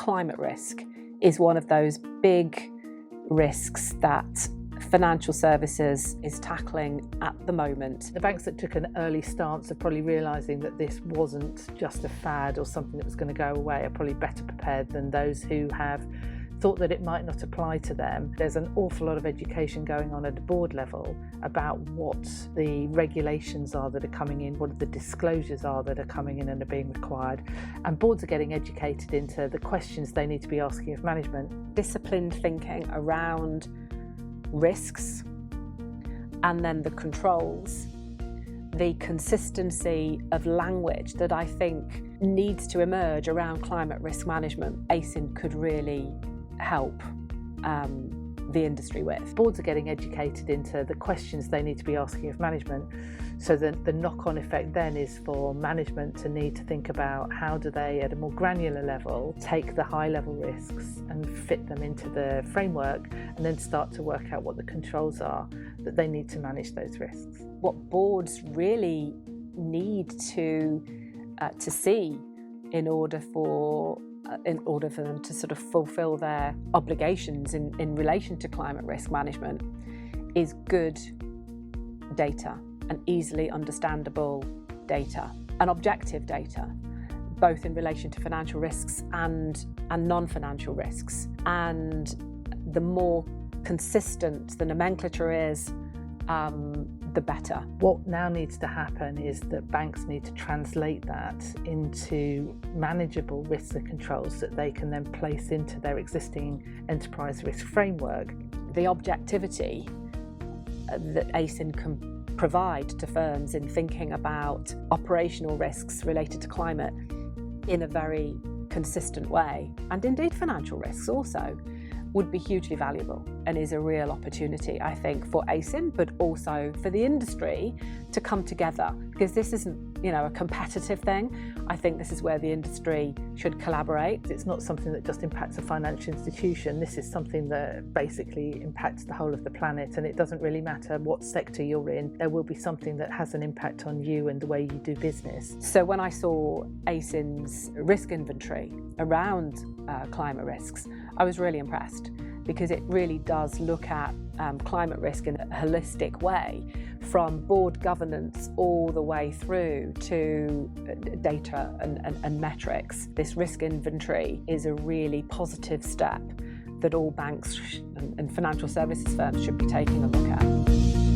climate risk is one of those big risks that financial services is tackling at the moment. The banks that took an early stance of probably realising that this wasn't just a fad or something that was going to go away are probably better prepared than those who have thought that it might not apply to them. There's an awful lot of education going on at the board level about what the regulations are that are coming in, what the disclosures are that are coming in and are being required. And boards are getting educated into the questions they need to be asking of management. Disciplined thinking around risks and then the controls, the consistency of language that I think needs to emerge around climate risk management, ACIN could really help the industry with. Boards are getting educated into the questions they need to be asking of management, so that the knock-on effect then is for management to need to think about how do they, at a more granular level, take the high-level risks and fit them into the framework, and then start to work out what the controls are that they need to manage those risks. What boards really need to see in order for them to sort of fulfil their obligations in relation to climate risk management is good data and easily understandable data and objective data, both in relation to financial risks and non-financial risks. And the more consistent the nomenclature is, the better. What now needs to happen is that banks need to translate that into manageable risks and controls that they can then place into their existing enterprise risk framework. The objectivity that ACIN can provide to firms in thinking about operational risks related to climate in a very consistent way, and indeed financial risks also, would be hugely valuable and is a real opportunity, I think, for ACIN, but also for the industry to come together, because this isn't, a competitive thing. I think this is where the industry should collaborate. It's not something that just impacts a financial institution. This is something that basically impacts the whole of the planet, and it doesn't really matter what sector you're in. There will be something that has an impact on you and the way you do business. So when I saw ACIN's risk inventory around climate risks, I was really impressed, because it really does look at climate risk in a holistic way, from board governance all the way through to data and metrics. This risk inventory is a really positive step that all banks and financial services firms should be taking a look at.